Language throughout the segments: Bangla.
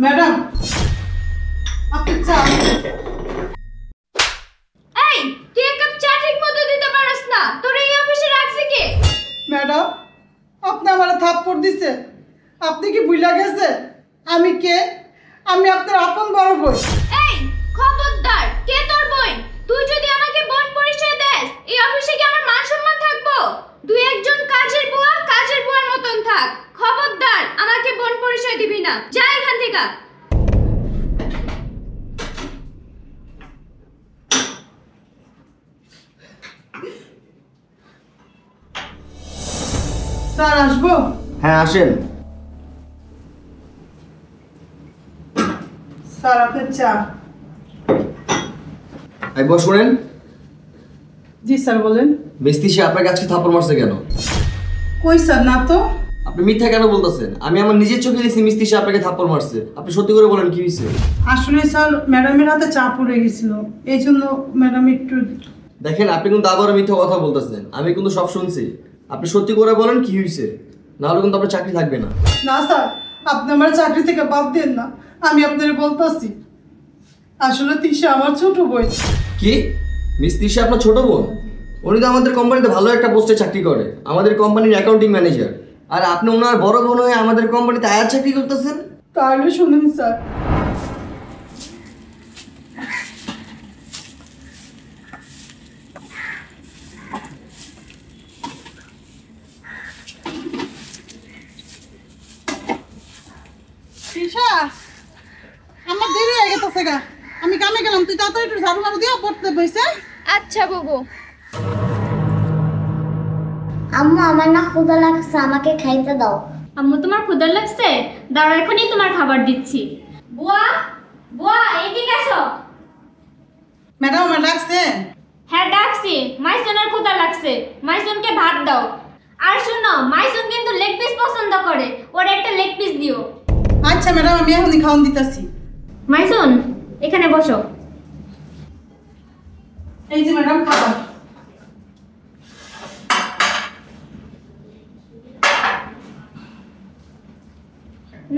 ম্যাডাম আপনি চা। এই তুই এক কাপ চা ঠিক মতো দিতে পারছ না, তোর এই অফিসে রাখছে কে? ম্যাডাম আপনি আমার থাপ্পড় দিছে, আপনি কি ভুলে গেছে আমি কে? আমি আপনার আপন বড় বোন। এই খবরদার, কে তোর বোন? তুই যদি আমাকে বোন পরিচয় দেস এই অফিসে কি আমার মান সম্মান থাকবো? তুই একজন কাজের বুয়ার মতন থাক। খবরদার আমাকে বোন পরিচয় দিবি না, যা এখান থেকে। স্যার আসবো? হ্যাঁ আসেন। স্যার আপনার চা। একবার শুনেন। জি স্যার বলেন। মিস্ত্রি সে আপনাকে আজকে থাপ্পড় মারছে কেন? কই স্যার, না তো। আপনি মিথ্যা কেন বলতেছেন? আমি আমার নিজের চোখে দেখছি মিস্ত্রি সে আপনাকে থাপ্পড় মারছে। আপনি সত্যি করে বলেন কি হয়েছে? আসলে স্যার ম্যাডামের হাতে চা পড়ে গেছিল, এই জন্য ম্যাডাম একটু। দেখেন আপনি কিন্তু আবারও মিথ্যা কথা বলতেছেন, আমি কিন্তু সব শুনছি। আপনি সত্যি করে বলেন কি হয়েছে, নাহলে কিন্তু আপনার চাকরি থাকবে না। না স্যার, আপনি আমার চাকরি থেকে বাদ দেন না, আমি আপনার বলতেছি আসলে তিশা আমার ছোট বোন। কি? মিস্ত্রি সে আপনার ছোট বোন? উনি তো আমাদের কোম্পানিতে ভালো একটা পোস্টে চাকরি করে, আমাদের কোম্পানির অ্যাকাউন্টিং ম্যানেজার। আর আপনি ওনার বড় বোন হয়ে আমাদের কোম্পানিতে আয়ার চাকরি করতেছেন? তাহলে শুনুন স্যার, তিশা আমার দেরি হয়ে গেছে গা, আমি কামে গেলাম, তুই তাড়াতাড়ি একটু ঝাড়ু মারু দিয়া পড়তে বসে। আচ্ছা বাবু। আম্মু আমার না ক্ষুধা লাগছে, আমাকে খাইতে দাও। আম্মু তোমার ক্ষুধা লাগছে? দাঁড়াও এখনই তোমার খাবার দিচ্ছি। বুয়া, বুয়া এদিকে আসো। ম্যাডাম আমার ডাকছে? হ্যাঁ ডাকছি। মাইসনের ক্ষুধা লাগছে, মাইসনকে ভাত দাও। আর শোনো, মাইসন কিন্তু লেগ পিস পছন্দ করে, ওর একটা লেগ পিস দিও। আচ্ছা ম্যাডাম, আমি এখনই খাওয়ান দিতেছি। মাইসন এখানে বসো। এই যে ম্যাডাম খাবার।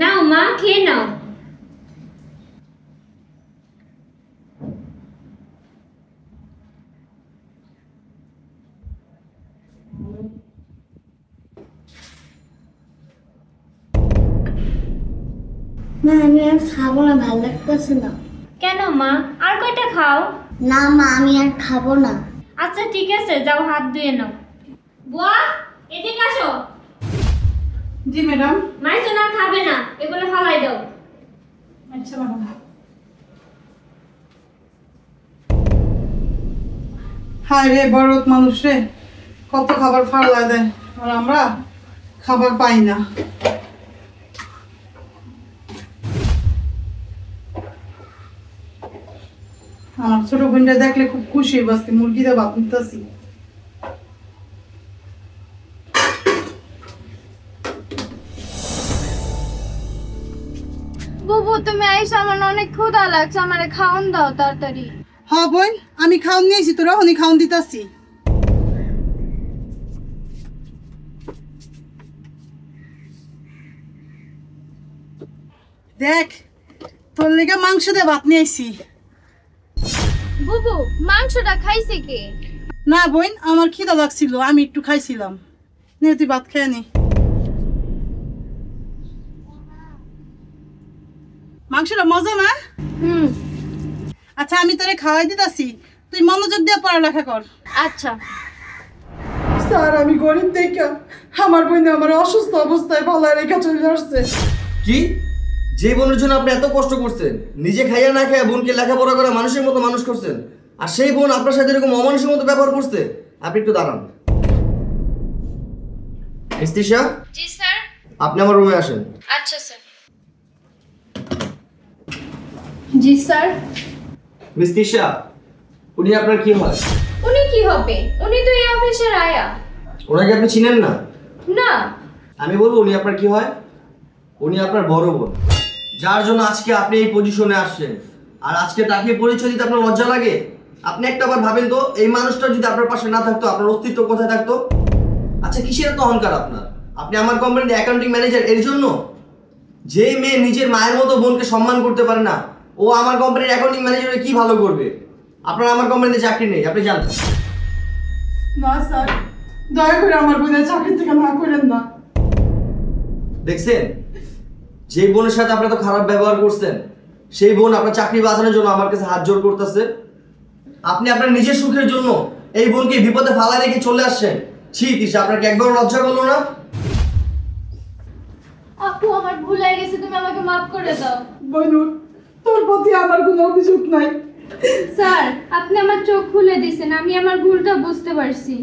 নাও মা, খেয়ে নাও। মা আমি আর খাবো না, ভালো লাগতেছে না। কেন মা, আর কয়টা খাও। না মা আমি আর খাবো না। আচ্ছা ঠিক আছে, যাও হাত ধুয়ে নাও। বুয়া এদিকে আসো। জি ম্যাডাম। মাইসন আর খাবে না, এগুলো ফালাই দাও। আচ্ছা ম্যাডাম। হায় রে বড় মানুষ রে, কত খাবার ফালা দেয় আর আমরা খাবার পাই না। আমার ছোট বোনটা দেখলে খুব খুশি, বাসকে মুরগিটা ভাত নিতেছি। বুবু তুমি আইসো, আমার অনেক ক্ষুধা লাগছে, আমারে খাওন দাও তাড়াতাড়ি। হ্যাঁ বোন, আমি খাওন নিয়েছি, তোরা হনি খাওন দিতাছি। দেখ তোর লেগে মাংস দিয়ে ভাত নিয়ে আইছি। বুবু মাংসটা খাইছে কে? না বোন, আমার খিদা লাগছিল, আমি একটু খাইছিলাম। নে তুই ভাত খেয়ে নি। মাংসটা মজা না? আচ্ছা আমি তোরে খাওয়াই দিতাছি, তুই মনোযোগ দিয়ে পড়ালেখা কর। আচ্ছা। স্যার আমি গরিব দেখা আমার বোন আমার অসুস্থ অবস্থায় ভালো রেখা চলে আসছে। কি? যে বোনের জন্য আপনি এত কষ্ট করছেন, নিজে খাইয়া না খাইয়া বোনকে লেখাপড়া করে মানুষের মতো মানুষ করছেন, আর সেই বোন আপনার সাথে এরকম অমানুষের মতো ব্যবহার করছে? আপনি একটু দাঁড়ান। মিস্ত্রি সাহেব, জি স্যার। আপনি আমার রুমে আসেন। আচ্ছা স্যার। জি স্যার। মিস্ত্রি সাহেব, উনি আপনার কি হয়? উনি কি হবে? উনি তো এই অফিসের আয়া। ওনাকে আপনি চিনেন না? না। আমি বলবো উনি আপনার কি হয়? উনি আপনার বড় বোন, যার জন্য আজকে আপনি এই পজিশনে আসছেন। আর আজকে তাকে পরিচয় দিতে আপনার লজ্জা লাগে? আপনি একটা বার ভাবেন তো, এই মানুষটা যদি আপনার পাশে না থাকতো আপনার অস্তিত্ব কোথায় থাকতো? আচ্ছা কিসের এত অহংকার আপনার? আপনি আমার কোম্পানিতে অ্যাকাউন্টিং ম্যানেজার এর জন্য? যে মেয়ে নিজের মায়ের মতো বোনকে সম্মান করতে পারে না, ও আমার কোম্পানির অ্যাকাউন্টিং ম্যানেজারে কি ভালো করবে? আপনার আমার কোম্পানিতে চাকরি নেই, আপনি জানেন। না স্যার, দয়া করে আমার বোনের চাকরি থেকে না করেন না। দেখছেন, যে বোনের সাথে আপনি তো খারাপ ব্যবহার করছেন, সেই বোন আপনার চাকরি বাঁচানোর জন্য আমার কাছে হাত জোর করতেছে। আপনি আপনার নিজের সুখের জন্য এই বোনকে বিপদে ফালায় রেখে চলে আসছেন। ছি তিশা, আপনাকে একবার লজ্জা করলো না? আপু আমার ভুল হয়ে গেছে, তুমি আমাকে মাফ করে দাও। বনুর, তোর প্রতি আমার কোনো অভিযোগ নাই। স্যার, আপনি আমার চোখ খুলে দিয়েছেন, আমি আমার ভুলটা বুঝতে পারছি।